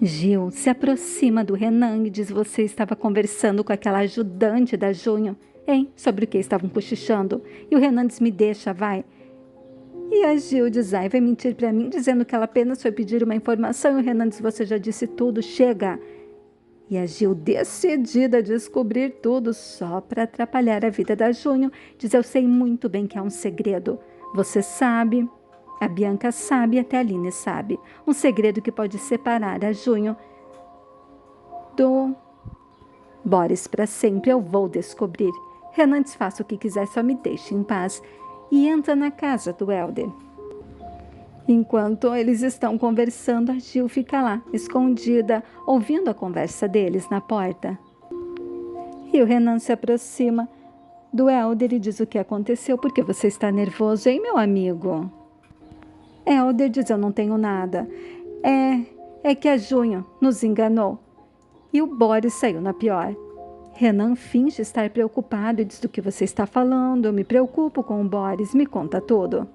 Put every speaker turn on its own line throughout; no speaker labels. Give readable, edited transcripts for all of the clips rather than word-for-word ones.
Gil se aproxima do Renan e diz: você estava conversando com aquela ajudante da Junho, hein? Sobre o que estavam cochichando. E o Renan diz: me deixa, vai. E a Gil diz: ai, vai mentir para mim, dizendo que ela apenas foi pedir uma informação. E o Renan diz: você já disse tudo, chega. E a Gil, decidida a descobrir tudo só para atrapalhar a vida da Junho, diz: eu sei muito bem que é um segredo. Você sabe, a Bianca sabe e até a Aline sabe. Um segredo que pode separar a Junho do Boris para sempre. Eu vou descobrir. Renan diz: faça o que quiser, só me deixe em paz. E entra na casa do Helder. Enquanto eles estão conversando, a Gil fica lá, escondida, ouvindo a conversa deles na porta. E o Renan se aproxima do Helder e diz: o que aconteceu? Por que você está nervoso, hein, meu amigo? Helder diz: eu não tenho nada. É que a Junho nos enganou. E o Boris saiu na pior. Renan finge estar preocupado e diz: do que você está falando? Eu me preocupo com o Boris, me conta tudo.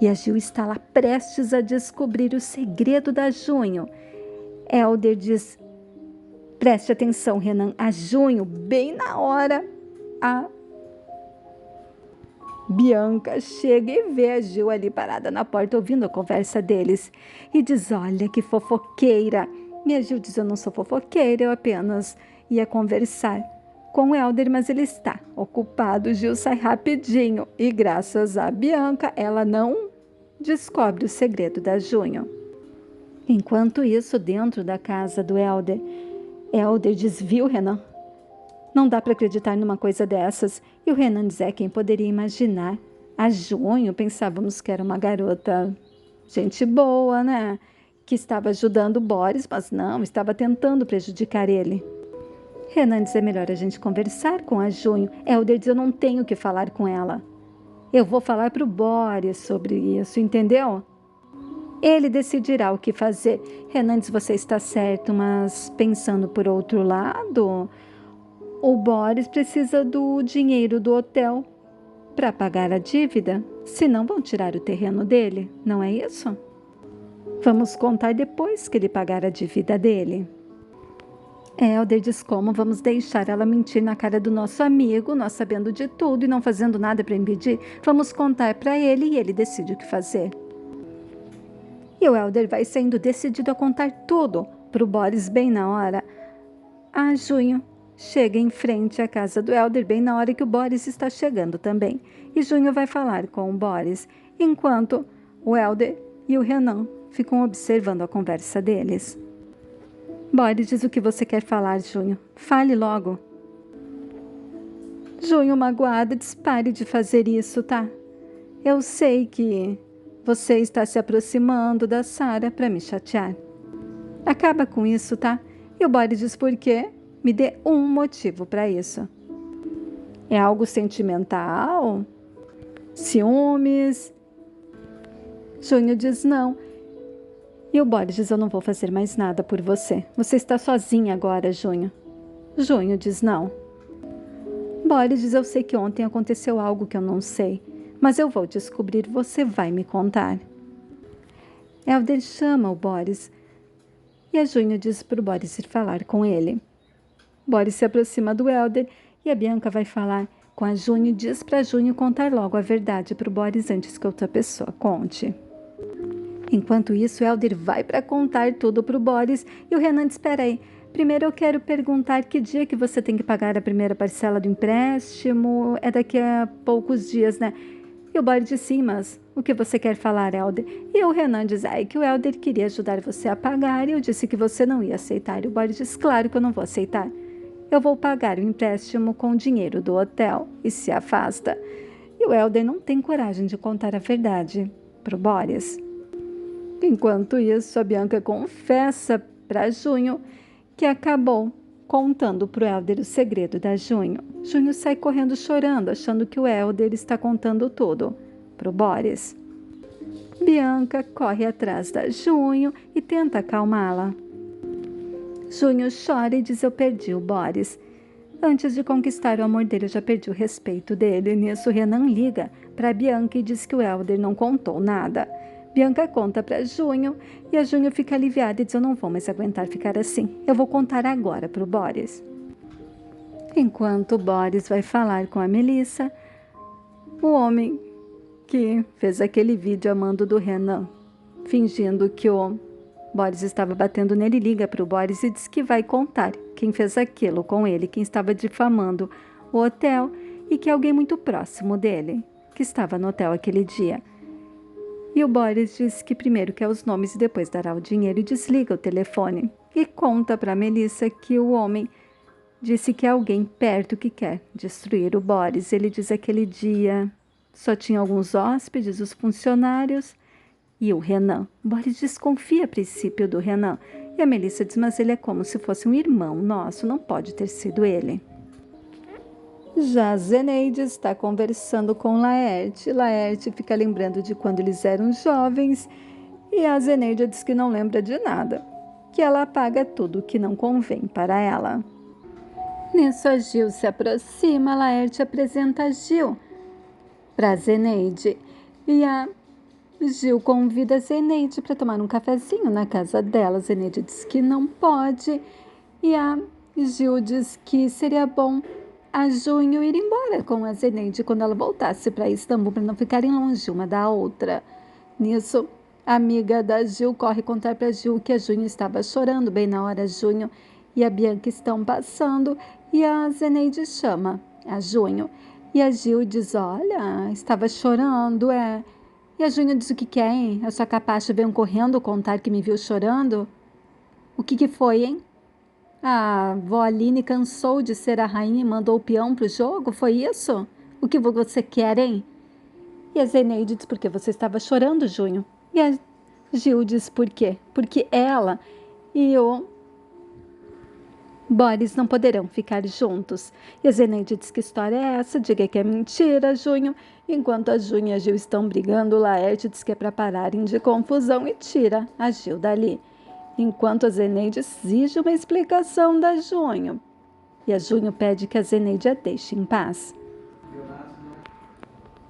E a Gil está lá prestes a descobrir o segredo da Junho. Helder diz: preste atenção, Renan, a Junho, bem na hora, a Bianca chega e vê a Gil ali parada na porta ouvindo a conversa deles. E diz: olha que fofoqueira. E a Gil diz: eu não sou fofoqueira, eu apenas ia conversar com o Helder, mas ele está ocupado. Gil sai rapidinho e graças a Bianca ela não descobre o segredo da Junho. Enquanto isso, dentro da casa do Helder diz: viu, Renan? Não dá para acreditar numa coisa dessas. E o Renan diz: quem poderia imaginar? A Junho, pensávamos que era uma garota, gente boa, né? Que estava ajudando o Boris, mas não, estava tentando prejudicar ele. Renan diz: é melhor a gente conversar com a Junho. Helder diz: eu não tenho que falar com ela. Eu vou falar para o Boris sobre isso, entendeu? Ele decidirá o que fazer. Renan diz: você está certo, mas pensando por outro lado, o Boris precisa do dinheiro do hotel para pagar a dívida, senão vão tirar o terreno dele, não é isso? Vamos contar depois que ele pagar a dívida dele. Helder diz: como vamos deixar ela mentir na cara do nosso amigo, nós sabendo de tudo e não fazendo nada para impedir? Vamos contar para ele e ele decide o que fazer. E o Helder vai sendo decidido a contar tudo para o Boris bem na hora. A Junho chega em frente à casa do Helder bem na hora que o Boris está chegando também. E Junho vai falar com o Boris, enquanto o Helder e o Renan ficam observando a conversa deles. Boris diz: o que você quer falar, Junho? Fale logo. Junho, magoada, diz: pare de fazer isso, tá? Eu sei que você está se aproximando da Sarah para me chatear. Acaba com isso, tá? E o Boris diz: por quê? Me dê um motivo para isso. É algo sentimental? Ciúmes? Junho diz: não. E o Boris diz: eu não vou fazer mais nada por você. Você está sozinha agora, Junho. Junho diz: não. Boris diz: eu sei que ontem aconteceu algo que eu não sei, mas eu vou descobrir, você vai me contar. Helder chama o Boris e a Junho diz para o Boris ir falar com ele. Boris se aproxima do Helder e a Bianca vai falar com a Junho e diz para a Junho contar logo a verdade para o Boris antes que outra pessoa conte. Enquanto isso, Helder vai para contar tudo para o Boris e o Renan diz: espera aí, primeiro eu quero perguntar que dia que você tem que pagar a primeira parcela do empréstimo. É daqui a poucos dias, né? E o Boris diz: sim, mas o que você quer falar, Helder? E o Renan diz: que o Helder queria ajudar você a pagar e eu disse que você não ia aceitar. E o Boris diz: claro que eu não vou aceitar. Eu vou pagar o empréstimo com o dinheiro do hotel. E se afasta. E o Helder não tem coragem de contar a verdade para o Boris. Enquanto isso, a Bianca confessa para Junho que acabou contando para o Helder o segredo da Junho. Junho sai correndo chorando, achando que o Helder está contando tudo para o Boris. Bianca corre atrás da Junho e tenta acalmá-la. Junho chora e diz: eu perdi o Boris. Antes de conquistar o amor dele, eu já perdi o respeito dele. Nisso, Renan liga para Bianca e diz que o Helder não contou nada. Bianca conta para Junho e a Junho fica aliviada e diz: eu não vou mais aguentar ficar assim. Eu vou contar agora para o Boris. Enquanto o Boris vai falar com a Melissa, o homem que fez aquele vídeo amando do Renan, fingindo que o Boris estava batendo nele, liga para o Boris e diz que vai contar quem fez aquilo com ele, quem estava difamando o hotel e que é alguém muito próximo dele, que estava no hotel aquele dia. E o Boris diz que primeiro quer os nomes e depois dará o dinheiro e desliga o telefone. E conta para Melissa que o homem disse que é alguém perto que quer destruir o Boris. Ele diz que aquele dia só tinha alguns hóspedes, os funcionários e o Renan. O Boris desconfia a princípio do Renan. E a Melissa diz: mas ele é como se fosse um irmão nosso, não pode ter sido ele. Já Zeneide está conversando com Laerte. Laerte fica lembrando de quando eles eram jovens e a Zeneide diz que não lembra de nada, que ela apaga tudo que não convém para ela. Nisso a Gil se aproxima, Laerte apresenta a Gil para Zeneide e a Gil convida a Zeneide para tomar um cafezinho na casa dela. Zeneide diz que não pode e a Gil diz que seria bom a Junho ir embora com a Zeneide quando ela voltasse para Istambul, para não ficarem longe uma da outra. Nisso, a amiga da Gil corre contar para Gil que a Junho estava chorando. Bem na hora, Junho e a Bianca estão passando e a Zeneide chama a Junho. E a Gil diz: olha, estava chorando, é. E a Junho diz: o que que é, hein? A sua capacha veio correndo contar que me viu chorando? O que que foi, hein? A vó Aline cansou de ser a rainha e mandou o peão para o jogo? Foi isso? O que você quer, hein? E a Zeneide diz: porque você estava chorando, Junho. E a Gil diz: por quê? Porque ela e o Boris não poderão ficar juntos. E a Zeneide diz: que história é essa? Diga que é mentira, Junho. Enquanto a Junho e a Gil estão brigando, o Laerte diz que é para pararem de confusão e tira a Gil dali. Enquanto a Zeneide exige uma explicação da Junho. E a Junho pede que a Zeneide a deixe em paz.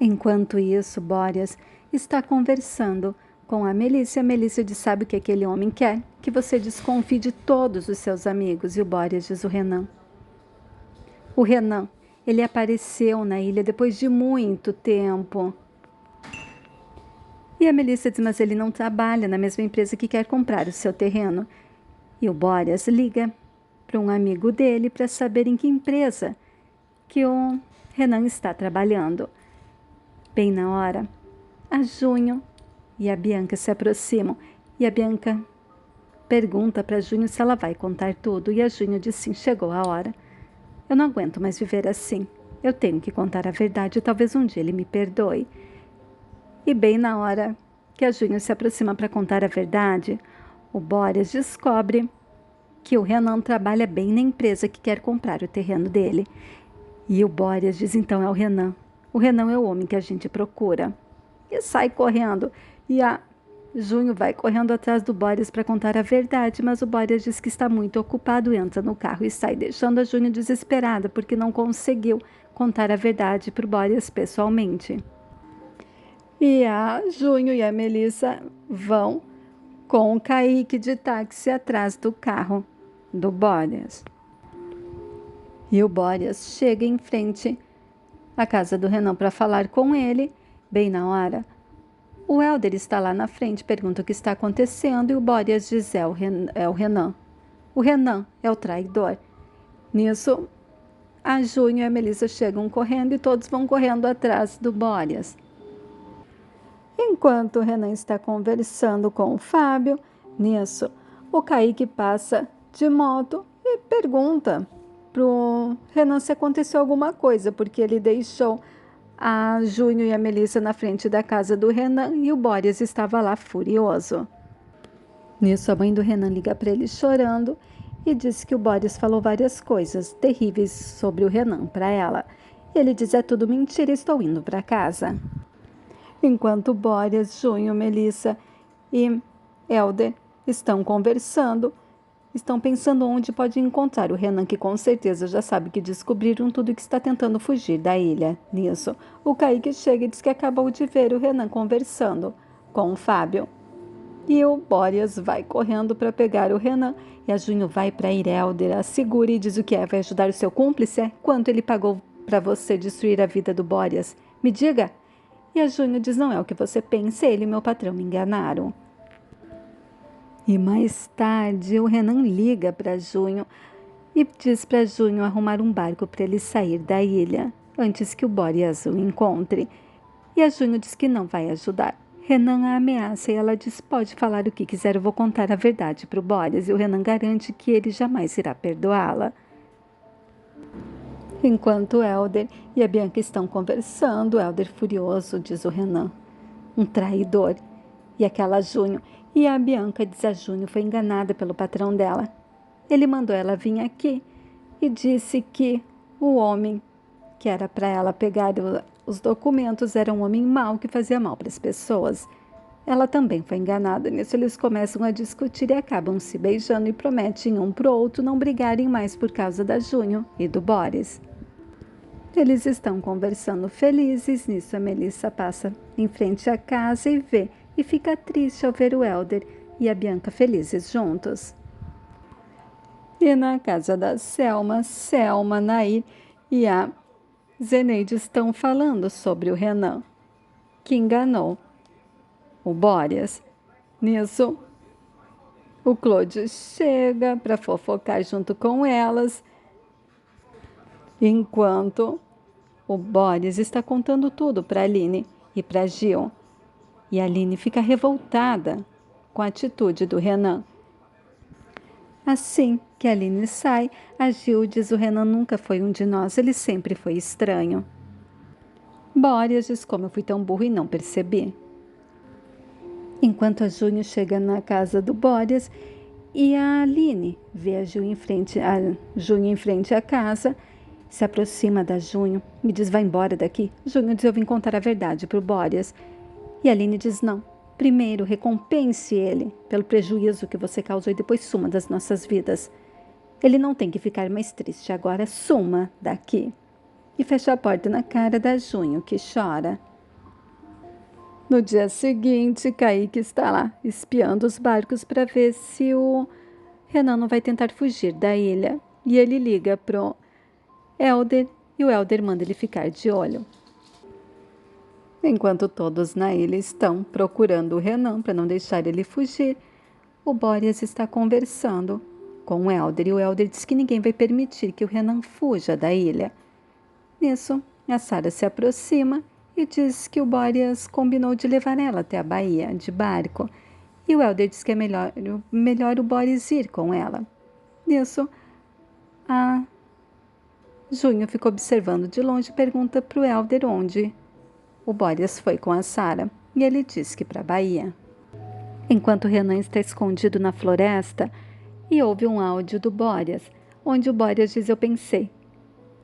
Enquanto isso, Boris está conversando com a Melissa. A Melissa diz: sabe o que aquele homem quer? Que você desconfie de todos os seus amigos. E o Boris diz: o Renan. O Renan, ele apareceu na ilha depois de muito tempo. E a Melissa diz: mas ele não trabalha na mesma empresa que quer comprar o seu terreno. E o Boris liga para um amigo dele para saber em que empresa que o Renan está trabalhando. Bem na hora, a Junho e a Bianca se aproximam. E a Bianca pergunta para a Junho se ela vai contar tudo. E a Junho diz: sim, chegou a hora. Eu não aguento mais viver assim. Eu tenho que contar a verdade. Talvez um dia ele me perdoe. E bem na hora que a Junho se aproxima para contar a verdade, o Boris descobre que o Renan trabalha bem na empresa que quer comprar o terreno dele. E o Boris diz: então é o Renan. O Renan é o homem que a gente procura. E sai correndo. E a Junho vai correndo atrás do Boris para contar a verdade, mas o Boris diz que está muito ocupado, entra no carro e sai, deixando a Junho desesperada porque não conseguiu contar a verdade para o Boris pessoalmente. E a Junho e a Melissa vão com o Kaique de táxi atrás do carro do Boris. E o Boris chega em frente à casa do Renan para falar com ele. Bem na hora, o Helder está lá na frente, pergunta o que está acontecendo e o Boris diz: é o Renan. O Renan é o traidor. Nisso, a Junho e a Melissa chegam correndo e todos vão correndo atrás do Boris. Enquanto o Renan está conversando com o Fábio, nisso, o Kaique passa de moto e pergunta para o Renan se aconteceu alguma coisa, porque ele deixou a Junho e a Melissa na frente da casa do Renan e o Boris estava lá furioso. Nisso, a mãe do Renan liga para ele chorando e diz que o Boris falou várias coisas terríveis sobre o Renan para ela. E ele diz: é tudo mentira, estou indo para casa. Enquanto Boris, Junho, Melissa e Helder estão conversando, estão pensando onde pode encontrar o Renan, que com certeza já sabe que descobriram tudo e que está tentando fugir da ilha. Nisso, o Kaique chega e diz que acabou de ver o Renan conversando com o Fábio. E o Boreas vai correndo para pegar o Renan. E a Junho vai para Irelder, a segura e diz o que é. Vai ajudar o seu cúmplice? É? Quanto ele pagou para você destruir a vida do Boreas? Me diga. E a Junho diz, não é o que você pensa, ele e meu patrão me enganaram. E mais tarde o Renan liga para Junho e diz para Junho arrumar um barco para ele sair da ilha antes que o Boreas o encontre. E a Junho diz que não vai ajudar. Renan a ameaça e ela diz, pode falar o que quiser, eu vou contar a verdade para o Boreas. E o Renan garante que ele jamais irá perdoá-la. Enquanto Elder e a Bianca estão conversando, Elder furioso diz o Renan, um traidor. E aquela Junho. E a Bianca diz a Junho foi enganada pelo patrão dela. Ele mandou ela vir aqui e disse que o homem que era para ela pegar os documentos era um homem mau que fazia mal para as pessoas. Ela também foi enganada. Nisso eles começam a discutir e acabam se beijando e prometem um para o outro não brigarem mais por causa da Junho e do Boris. Eles estão conversando felizes. Nisso a Melissa passa em frente à casa e vê e fica triste ao ver o Elder e a Bianca felizes juntos. E na casa da Selma, Nair e a Zeneide estão falando sobre o Renan, que enganou o Boreas. Nisso, o Claude chega para fofocar junto com elas, enquanto o Boreas está contando tudo para Aline e para Gil. E a Aline fica revoltada com a atitude do Renan. Assim que a Aline sai, a Gil diz o Renan nunca foi um de nós, ele sempre foi estranho. Boreas diz como eu fui tão burro e não percebi. Enquanto a Junho chega na casa do Boreas e a Aline vê a Junho em frente à casa, se aproxima da Junho, me diz vai embora daqui. Junho diz eu vim contar a verdade para o Boreas. E a Aline diz não. Primeiro, recompense ele pelo prejuízo que você causou e depois suma das nossas vidas. Ele não tem que ficar mais triste. Agora suma daqui. E fecha a porta na cara da Junho, que chora. No dia seguinte, Kaique está lá, espiando os barcos para ver se o Renan não vai tentar fugir da ilha. E ele liga pro Elder e o Elder manda ele ficar de olho. Enquanto todos na ilha estão procurando o Renan para não deixar ele fugir, o Boreas está conversando com o Elder e o Elder diz que ninguém vai permitir que o Renan fuja da ilha. Nisso, a Sarah se aproxima e diz que o Boreas combinou de levar ela até a Bahia de barco e o Elder diz que é melhor o Boreas ir com ela. Nisso, a Junho fica observando de longe e pergunta para o Elder onde o Boreas foi com a Sarah e ele diz que para a Bahia. Enquanto Renan está escondido na floresta e ouve um áudio do Boreas, onde o Boreas diz: eu pensei,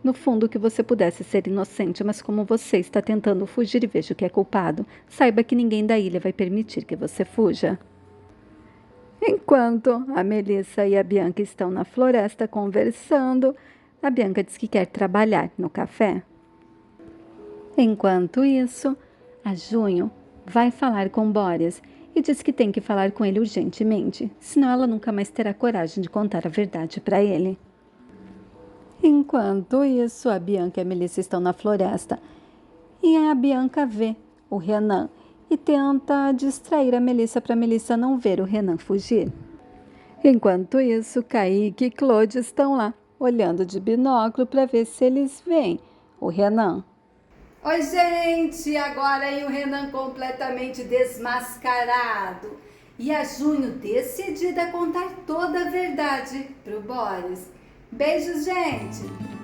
no fundo, que você pudesse ser inocente, mas como você está tentando fugir e vejo que é culpado, saiba que ninguém da ilha vai permitir que você fuja. Enquanto a Melissa e a Bianca estão na floresta conversando, a Bianca diz que quer trabalhar no café. Enquanto isso, a Junho vai falar com Boreas e diz que tem que falar com ele urgentemente, senão ela nunca mais terá coragem de contar a verdade para ele. Enquanto isso, a Bianca e a Melissa estão na floresta e a Bianca vê o Renan e tenta distrair a Melissa para a Melissa não ver o Renan fugir. Enquanto isso, Kaique e Claude estão lá, olhando de binóculo para ver se eles veem o Renan.
Oi, gente! Agora aí o Renan completamente desmascarado. E a Junho decidida a contar toda a verdade pro Boris. Beijos, gente!